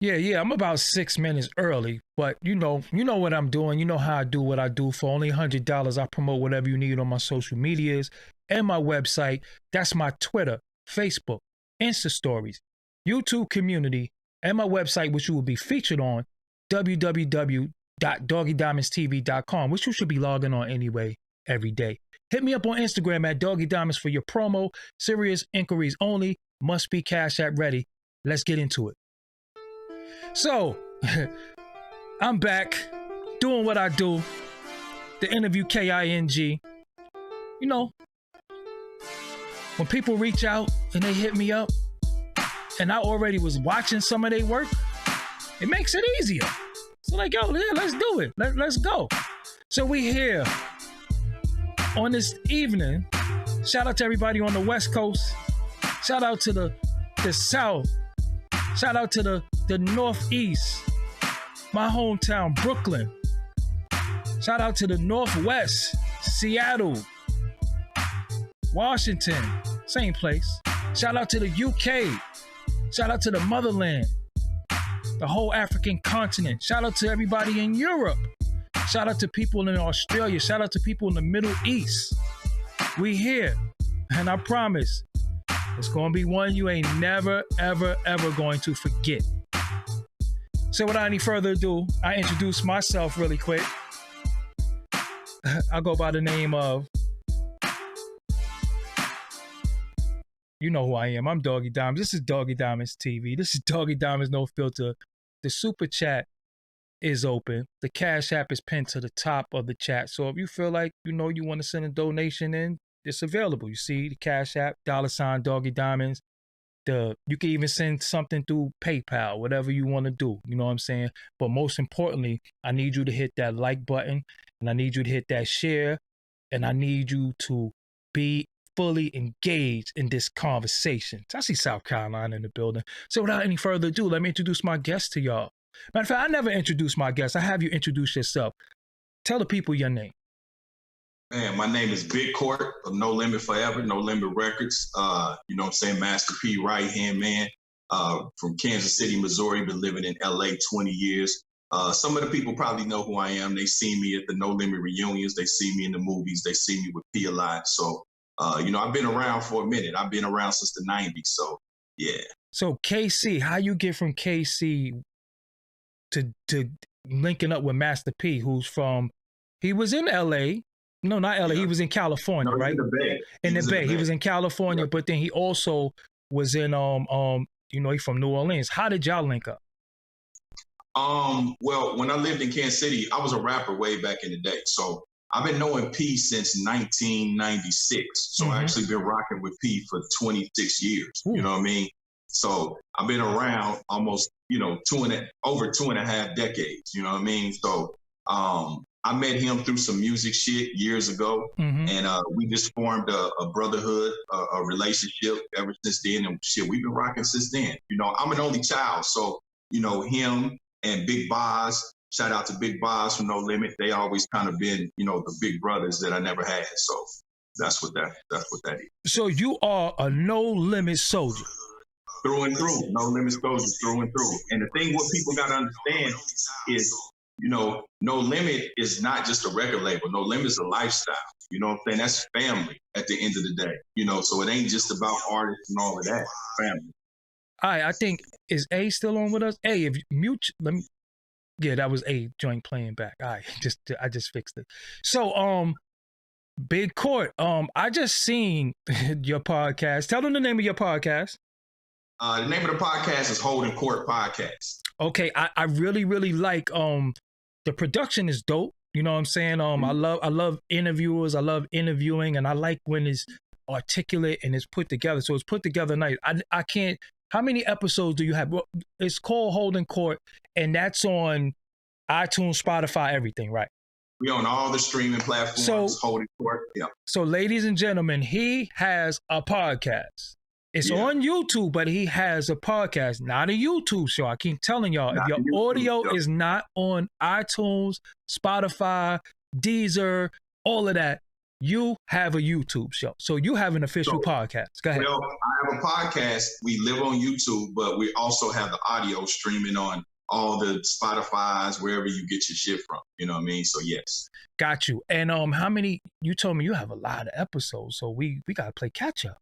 Yeah, I'm about 6 minutes early, but you know what I'm doing. You know how I do what I do. For only $100, I promote whatever you need on my social medias and my website. That's my Twitter, Facebook, Insta stories, YouTube community, and my website, which you will be featured on www.doggydiamondstv.com, which you should be logging on anyway every day. Hit me up on Instagram at Doggy Diamonds for your promo. Serious inquiries only. Must be Cash App ready. Let's get into it. So, I'm back doing what I do. The interview KING. You know, when people reach out and they hit me up and I already was watching some of their work, it makes it easier. So like, yo, yeah, let's do it. Let's go. So we here on this evening. Shout out to everybody on the West Coast. Shout out to the South. Shout out to the Northeast, my hometown, Brooklyn. Shout out to the Northwest, Seattle, Washington, same place. Shout out to the UK. Shout out to the motherland, the whole African continent. Shout out to everybody in Europe. Shout out to people in Australia. Shout out to people in the Middle East. We here, and I promise, it's gonna be one you ain't never, ever, ever going to forget. So without any further ado, I introduce myself really quick. I go by the name of, you know who I am. I'm Doggy Diamonds. This is Doggy Diamonds TV. This is Doggy Diamonds No Filter. The super chat is open. The Cash App is pinned to the top of the chat. So if you feel like you want to send a donation in, it's available. You see the Cash App, $ Doggy Diamonds. You can even send something through PayPal, whatever you want to do. You know what I'm saying? But most importantly, I need you to hit that like button, and I need you to hit that share, and I need you to be fully engaged in this conversation. I see South Carolina in the building. So without any further ado, let me introduce my guest to y'all. Matter of fact, I never introduce my guest. I have you introduce yourself. Tell the people your name. Man, my name is Big Court of No Limit Forever, No Limit Records. You know what I'm saying? Master P, right-hand man from Kansas City, Missouri, been living in LA 20 years. Some of the people probably know who I am. They see me at the No Limit reunions. They see me in the movies. They see me with P a lot. So, I've been around for a minute. I've been around since the 90s. So, yeah. So, KC, how you get from KC to linking up with Master P, he was in LA. No, not LA. Yeah. He was in California, right? In the Bay. In the Bay. He was in California, yeah. But then he also was in he's from New Orleans. How did y'all link up? Well, when I lived in Kansas City, I was a rapper way back in the day. So I've been knowing P since 1996. So I actually been rocking with P for 26 years. Ooh. You know what I mean? So I've been around almost, over 2.5 decades. You know what I mean? So I met him through some music shit years ago, and we just formed a brotherhood, a relationship ever since then. And shit, we've been rocking since then. I'm an only child, so him and Big Boz. Shout out to Big Boz from No Limit. They always kind of been, the big brothers that I never had. So that's what that is. So you are a No Limit soldier. Through and through, No Limit soldier, through and through. And the thing what people got to understand is, No Limit is not just a record label. No Limit is a lifestyle. You know what I'm saying? That's family at the end of the day. So it ain't just about artists and all of that. Family. All right, I think, is A still on with us? A, if you mute, yeah, that was A joint playing back. All right, I just fixed it. So, Big Court, I just seen your podcast. Tell them the name of your podcast. The name of the podcast is Holdin Court Podcast. Okay, I really, really like the production is dope. You know what I'm saying? I love interviewers. I love interviewing, and I like when it's articulate and it's put together. So it's put together nice. I can't. How many episodes do you have? Well, it's called Holdin Court, and that's on iTunes, Spotify, everything, right? We on all the streaming platforms. Holdin Court. Yeah. So, ladies and gentlemen, he has a podcast. It's on YouTube, but he has a podcast, not a YouTube show. I keep telling y'all, if your audio is not on iTunes, Spotify, Deezer, all of that, you have a YouTube show. So you have an official podcast. Go ahead. Well, I have a podcast. We live on YouTube, but we also have the audio streaming on all the Spotify's, wherever you get your shit from. You know what I mean? So yes. Got you. And how many, you told me you have a lot of episodes, so we gotta play catch up.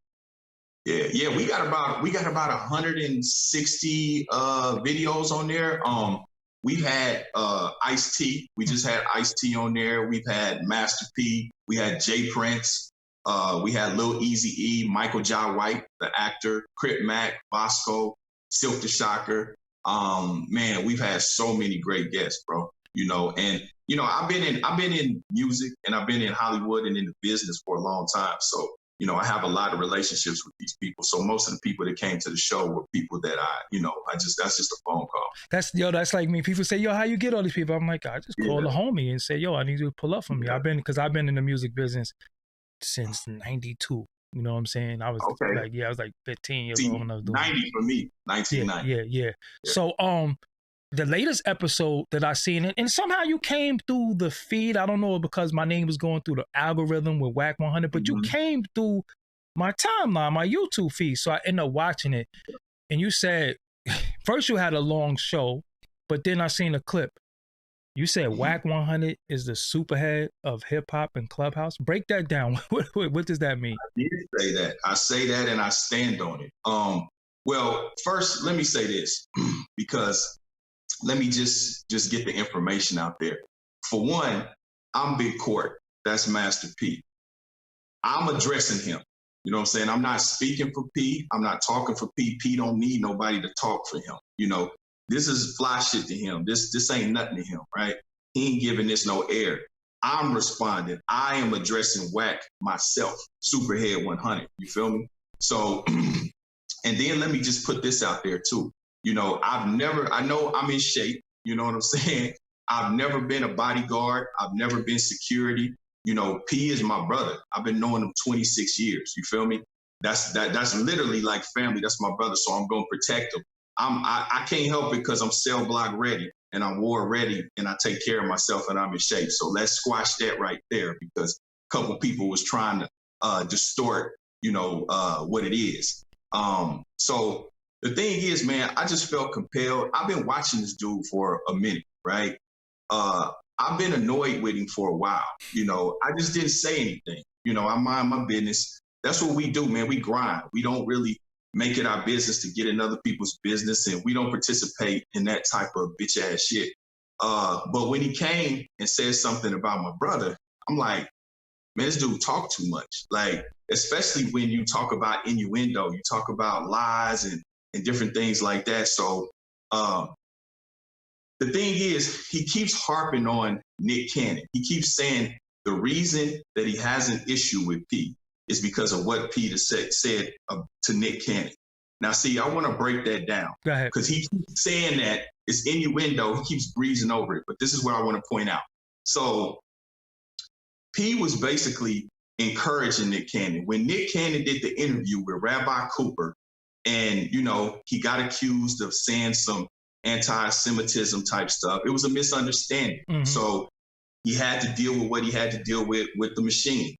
Yeah, we got about 160 videos on there. We've had Ice-T. We just had Ice-T on there. We've had Master P. We had Jay Prince. We had Lil Eazy-E, Michael Jai White, the actor, Crip Mac, Bosco, Silk the Shocker. Man, we've had so many great guests, bro. You know, and you know, I've been in music and I've been in Hollywood and in the business for a long time. So, you know, I have a lot of relationships with these people. So most of the people that came to the show were people that that's just a phone call. That's like me. People say, yo, how you get all these people? I'm like, I just call a homie and say, yo, I need you to pull up for me. I've been in the music business since 92. You know what I'm saying? I was I was like 15 years old when I was doing 90 for me, 1990. Yeah. So the latest episode that I seen, and somehow you came through the feed. I don't know because my name was going through the algorithm with Wack 100, but you came through my timeline, my YouTube feed. So I ended up watching it. And you said, first you had a long show, but then I seen a clip. You said Wack 100 is the superhead of hip hop and Clubhouse. Break that down. What does that mean? I did say that. I say that and I stand on it. Well, first, let me say this because let me just get the information out there. For one, I'm Big Court. That's Master P. I'm addressing him. You know what I'm saying? I'm not speaking for P. I'm not talking for P. P don't need nobody to talk for him. You know, this is fly shit to him. This ain't nothing to him, right? He ain't giving this no air. I'm responding. I am addressing Wack myself, Superhead 100. You feel me? So, and then let me just put this out there too. You know, I know I'm in shape. You know what I'm saying? I've never been a bodyguard. I've never been security. You know, P is my brother. I've been knowing him 26 years. You feel me? That's literally like family. That's my brother. So I'm going to protect him. I can't help it because I'm cell block ready and I'm war ready and I take care of myself and I'm in shape. So let's squash that right there because a couple people was trying to distort, what it is. So the thing is, man, I just felt compelled. I've been watching this dude for a minute, right? I've been annoyed with him for a while. I just didn't say anything. I mind my business. That's what we do, man. We grind. We don't really make it our business to get in other people's business, and we don't participate in that type of bitch ass shit. But when he came and said something about my brother, I'm like, man, this dude talk too much. Like, especially when you talk about innuendo, you talk about lies and different things like that. So the thing is, he keeps harping on Nick Cannon. He keeps saying the reason that he has an issue with P is because of what Peter said to Nick Cannon. Now, see, I want to break that down. Go ahead. Because he keeps saying that it's innuendo. He keeps breezing over it. But this is what I want to point out. So P was basically encouraging Nick Cannon. When Nick Cannon did the interview with Rabbi Cooper, and, he got accused of saying some anti-Semitism type stuff, it was a misunderstanding. Mm-hmm. So he had to deal with what he had to deal with the machine.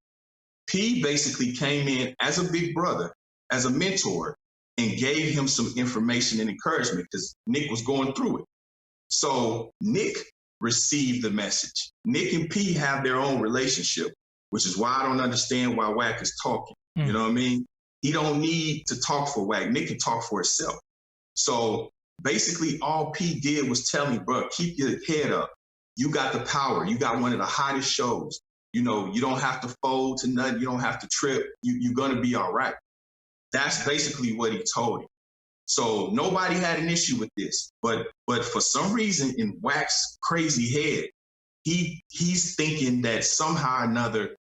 P basically came in as a big brother, as a mentor, and gave him some information and encouragement because Nick was going through it. So Nick received the message. Nick and P have their own relationship, which is why I don't understand why Wack is talking. Mm. You know what I mean? He don't need to talk for Wack. Nick can talk for himself. So basically all P did was tell me, bro, keep your head up. You got the power. You got one of the hottest shows. You don't have to fold to nothing. You don't have to trip. You're going to be all right. That's basically what he told him. So nobody had an issue with this. But for some reason in Wack's crazy head, he's thinking that somehow or another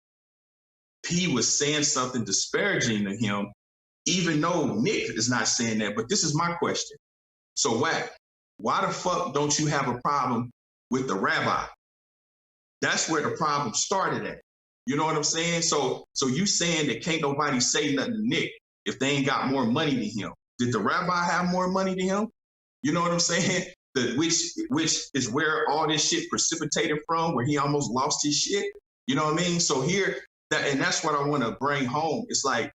P was saying something disparaging to him, even though Nick is not saying that. But this is my question. So Wack, why the fuck don't you have a problem with the rabbi? That's where the problem started at. You know what I'm saying? So you saying that can't nobody say nothing to Nick if they ain't got more money than him. Did the rabbi have more money than him? You know what I'm saying? Which is where all this shit precipitated from, where he almost lost his shit. You know what I mean? So here, and that's what I want to bring home. It's like,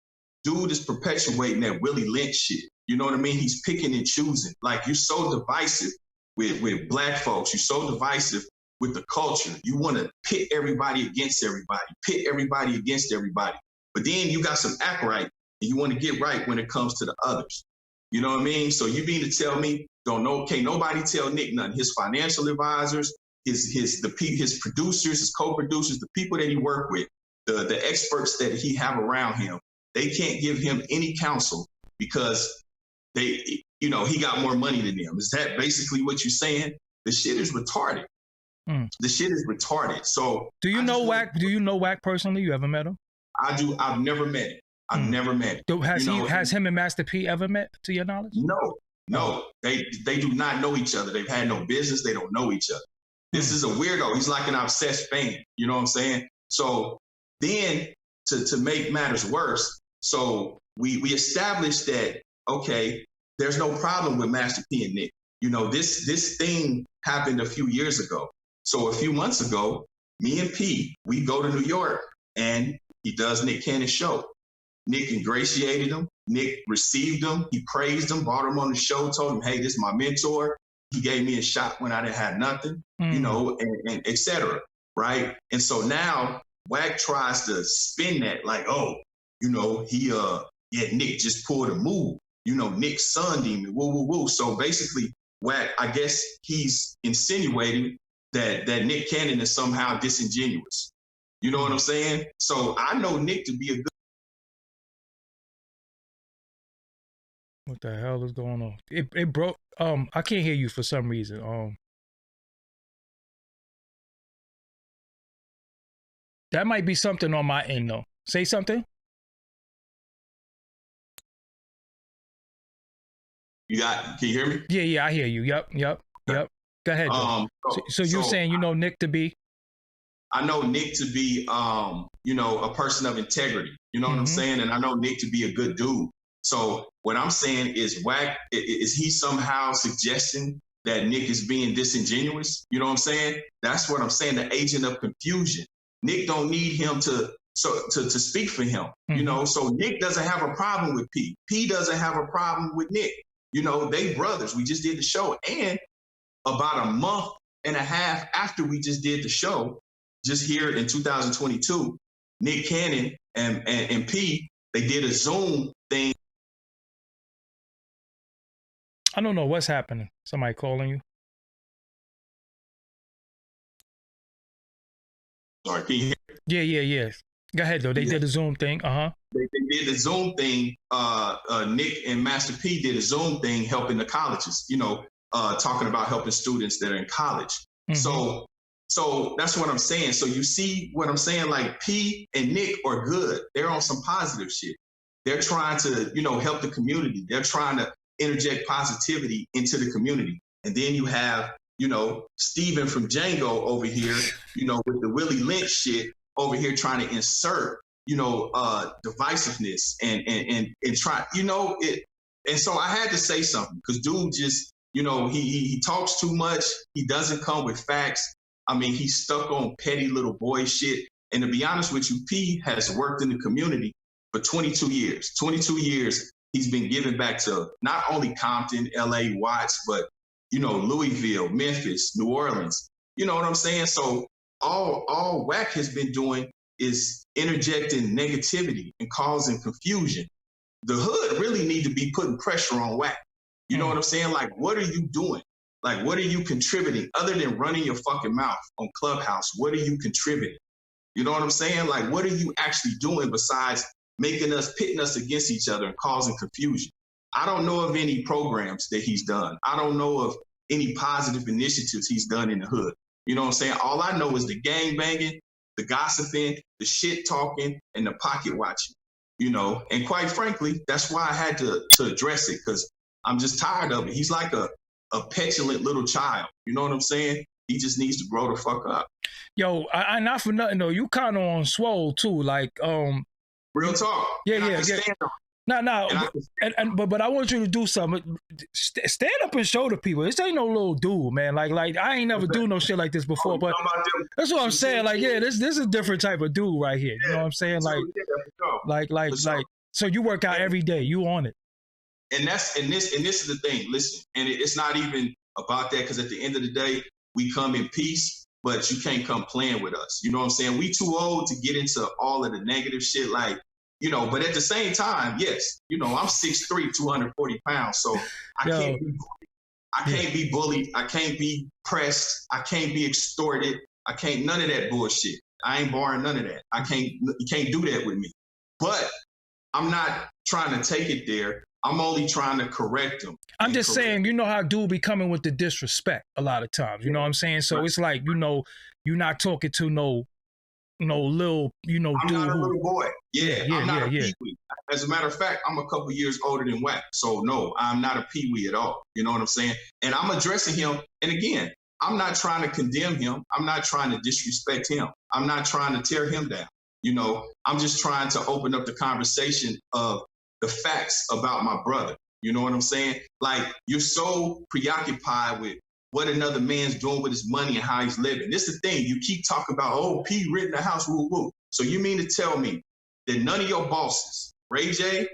dude is perpetuating that Willie Lynch shit. You know what I mean? He's picking and choosing. Like, you're so divisive with black folks. You're so divisive with the culture. You want to pit everybody against everybody, pit everybody against everybody. But then you got some act right, and you want to get right when it comes to the others. You know what I mean? So you mean to tell me, can't nobody tell Nick nothing? His financial advisors, his producers, his co-producers, the people that he worked with, the experts that he have around him, they can't give him any counsel because he got more money than them. Is that basically what you're saying? The shit is retarded. The shit is retarded. So do you know Wack? Do you know Wack personally? You ever met him? I do. I've never met him. I've never met him. Has him and Master P ever met, to your knowledge? No. They do not know each other. They've had no business. They don't know each other. This is a weirdo. He's like an obsessed fan. You know what I'm saying? So then to make matters worse, so we established that, okay, there's no problem with Master P and Nick. You know, this thing happened a few years ago. So a few months ago, me and P, we go to New York and he does Nick Cannon's show. Nick ingratiated him. Nick received him. He praised him, brought him on the show, told him, hey, this is my mentor. He gave me a shot when I didn't have nothing, you know, and et cetera, right? And so now Wack tries to spin that like, oh, you know, Nick just pulled a move. You know, Nick sunned him, woo, woo, woo. So basically, Wack, I guess he's insinuating that Nick Cannon is somehow disingenuous. You know what I'm saying? So I know Nick to be a good. What the hell is going on? It broke. I can't hear you for some reason. That might be something on my end though. Say something. Can you hear me? Yeah, I hear you. Yep. Go ahead. So you're saying you know Nick to be? I know Nick to be, you know, a person of integrity. You know what I'm saying? And I know Nick to be a good dude. So what I'm saying is, Wack, is he somehow suggesting that Nick is being disingenuous? You know what I'm saying? That's what I'm saying, the agent of confusion. Nick don't need him to speak for him, you know? So Nick doesn't have a problem with P. P doesn't have a problem with Nick. You know, they brothers. We just did the show. And about a month and a half after we just did the show, just here in 2022, Nick Cannon and P, they did a Zoom thing. I don't know what's happening. Somebody calling you? Sorry, can you hear? Yeah. Go ahead, though. They did a Zoom thing. They did the Zoom thing. Nick and Master P did a Zoom thing helping the colleges, you know, talking about helping students that are in college. So that's what I'm saying. So you see what I'm saying? Like, P and Nick are good. They're on some positive shit. They're trying to, you know, help the community. They're trying to interject positivity into the community. And then you have, you know, Steven from Django over here, you know, with the Willie Lynch shit over here trying to insert, you know, divisiveness and try, you know, it. And so I had to say something because dude just, you know, he talks too much. He doesn't come with facts. I mean, he's stuck on petty little boy shit. And to be honest with you, P has worked in the community for 22 years. 22 years, he's been giving back to not only Compton, LA, Watts, but, you know, Louisville, Memphis, New Orleans. You know what I'm saying? So all Wack has been doing is interjecting negativity and causing confusion. The hood really need to be putting pressure on Wack. You know what I'm saying? Like, what are you doing? Like, what are you contributing other than running your fucking mouth on Clubhouse? What are you contributing? You know what I'm saying? Like, what are you actually doing besides pitting us against each other and causing confusion? I don't know of any programs that he's done. I don't know of any positive initiatives he's done in the hood. You know what I'm saying? All I know is the gang banging, the gossiping, the shit talking, and the pocket watching, you know? And quite frankly, that's why I had to address it, because I'm just tired of it. He's like a petulant little child. You know what I'm saying? He just needs to grow the fuck up. Yo, I not for nothing though. You kind of on swole too, like real talk. Yeah. No, but I want you to do something. Stand up and show the people. This ain't no little dude, man. Like I ain't never do no shit like this before. But that's what I'm saying. Like, yeah, this is a different type of dude right here. You know what I'm saying? Like, so you work out every day. You on it. And this is the thing. Listen, and it's not even about that, because at the end of the day, we come in peace, but you can't come playing with us. You know what I'm saying? We too old to get into all of the negative shit. Like, you know, but at the same time, yes, you know, I'm 6'3", 240 pounds. So I can't be bullied. I can't be pressed. I can't be extorted. I can't, none of that bullshit. I ain't borrowing none of that. You can't do that with me. But I'm not trying to take it there. I'm only trying to correct them. I'm just saying, you know how dude be coming with the disrespect a lot of times. You know what I'm saying? So it's like, you know, you're not talking to no little, you know, I'm dude. not a little boy. I'm not a yeah. peewee. As a matter of fact, I'm a couple years older than Wack. So no, I'm not a peewee at all. You know what I'm saying? And I'm addressing him. And again, I'm not trying to condemn him. I'm not trying to disrespect him. I'm not trying to tear him down. You know, I'm just trying to open up the conversation of the facts about my brother. You know what I'm saying? Like, you're so preoccupied with what another man's doing with his money and how he's living. This is the thing. You keep talking about, oh, P renting the house, woo, woo. So you mean to tell me that none of your bosses, Ray J,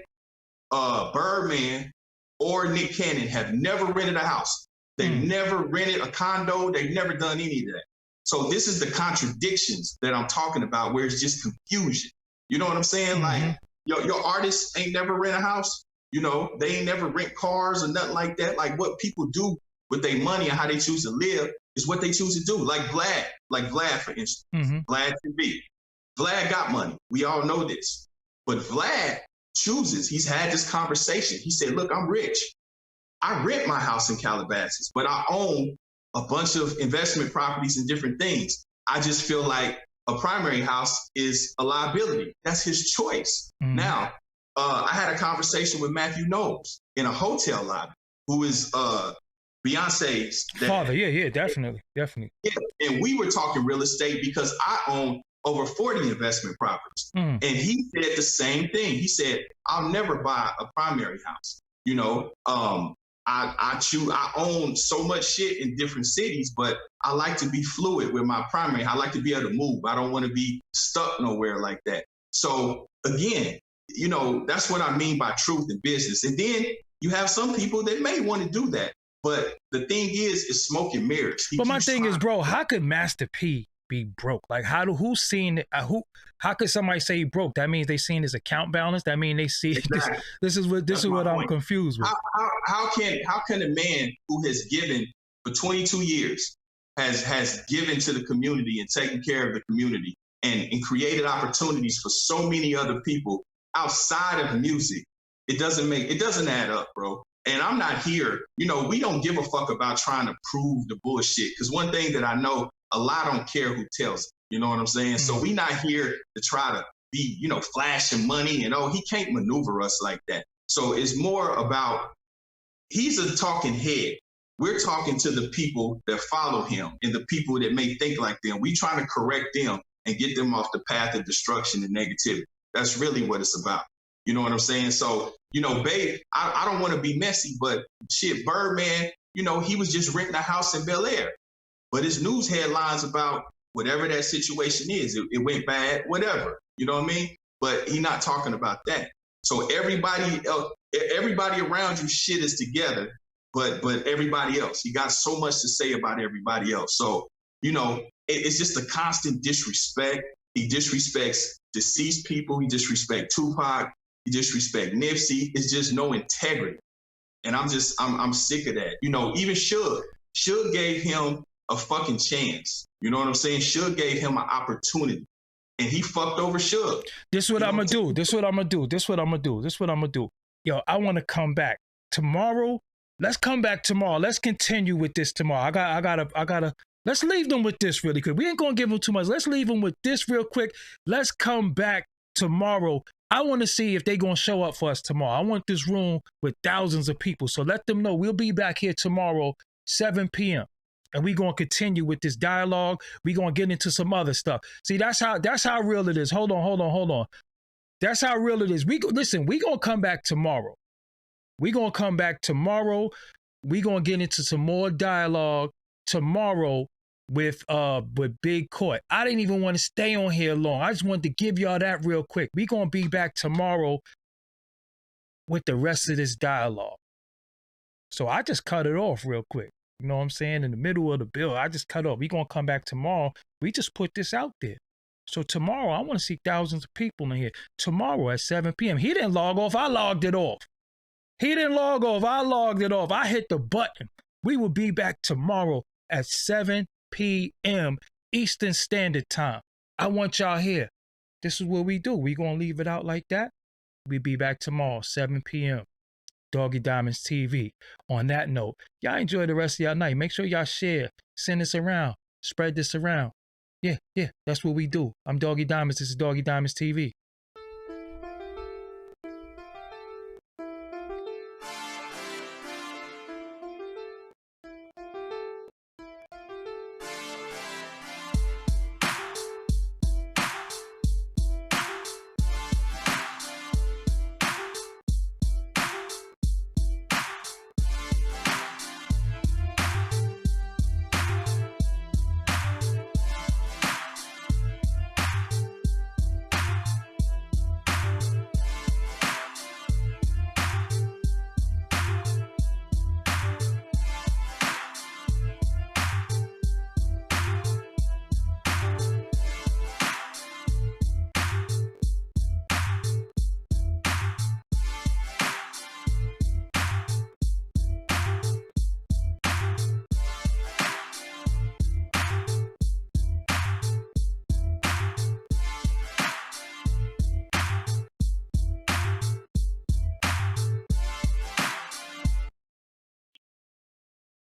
Birdman, or Nick Cannon, have never rented a house? They've never rented a condo. They've never done any of that. So this is the contradictions that I'm talking about, where it's just confusion. You know what I'm saying? Like, your artists ain't never rent a house. You know, they ain't never rent cars or nothing like that. Like, what people do with their money and how they choose to live is what they choose to do. Like Vlad, for instance, Vlad TV. Vlad got money. We all know this. But Vlad chooses. He's had this conversation. He said, look, I'm rich. I rent my house in Calabasas, but I own a bunch of investment properties and different things. I just feel like a primary house is a liability. That's his choice. Now, I had a conversation with Matthew Knowles in a hotel lobby, who is Beyonce's dad. Father. Yeah, definitely. Yeah, and we were talking real estate because I own over 40 investment properties. And he said the same thing. He said, I'll never buy a primary house. You know, I own so much shit in different cities, but I like to be fluid with my primary. I like to be able to move. I don't want to be stuck nowhere like that. So again, you know, that's what I mean by truth in business. And then you have some people that may want to do that. But the thing is smoke and mirrors. But my thing is, bro, how could Master P be broke? Like, who's seen it? How could somebody say he broke? That means they seen his account balance. That means they see this is what I'm confused with. How can a man who has given for 22 years has given to the community and taken care of the community and created opportunities for so many other people outside of music? It doesn't add up, bro. And I'm not here, you know, we don't give a fuck about trying to prove the bullshit. Because one thing that I know, a lot don't care who tells it. You know what I'm saying? So we not here to try to be, you know, flashing money and, oh, he can't maneuver us like that. So it's more about, he's a talking head. We're talking to the people that follow him and the people that may think like them. We trying to correct them and get them off the path of destruction and negativity. That's really what it's about. You know what I'm saying? So, you know, babe, I don't want to be messy, but shit, Birdman, you know, he was just renting a house in Bel Air. But his news headlines about whatever that situation is, it went bad, whatever. You know what I mean? But he's not talking about that. So everybody around you shit is together, but everybody else, he got so much to say about everybody else. So, you know, it's just a constant disrespect. He disrespects deceased people. He disrespects Tupac. He disrespect Nipsey. It's just no integrity. And I'm sick of that. You know, even Suge gave him a fucking chance. You know what I'm saying? Suge gave him an opportunity. And he fucked over Suge. This is what I'm gonna do. Yo, I want to come back tomorrow. Let's come back tomorrow. Let's continue with this tomorrow. I gotta. Let's leave them with this really quick. We ain't gonna give them too much. Let's leave them with this real quick. Let's come back tomorrow. I want to see if they're going to show up for us tomorrow. I want this room with thousands of people. So let them know we'll be back here tomorrow, 7 p.m. And we're going to continue with this dialogue. We're going to get into some other stuff. See, that's how real it is. Hold on. That's how real it is. Listen, we gonna come back tomorrow. We gonna come back tomorrow. We gonna get into some more dialogue tomorrow with Big Court. I didn't even want to stay on here long. I just wanted to give y'all that real quick. We gonna be back tomorrow with the rest of this dialogue. So I just cut it off real quick. You know what I'm saying? In the middle of the bill, I just cut off. We gonna come back tomorrow. We just put this out there. So tomorrow, I want to see thousands of people in here. Tomorrow at 7 p.m. He didn't log off. I logged it off. He didn't log off. I logged it off. I hit the button. We will be back tomorrow at 7 p.m. Eastern Standard Time. I want y'all here. This is what we do. We gonna leave it out like that. We'll be back tomorrow, 7 p.m. Doggie Diamonds TV. On that note, y'all enjoy the rest of y'all night. Make sure y'all share. Send this around. Spread this around. Yeah, that's what we do. I'm Doggie Diamonds. This is Doggie Diamonds TV.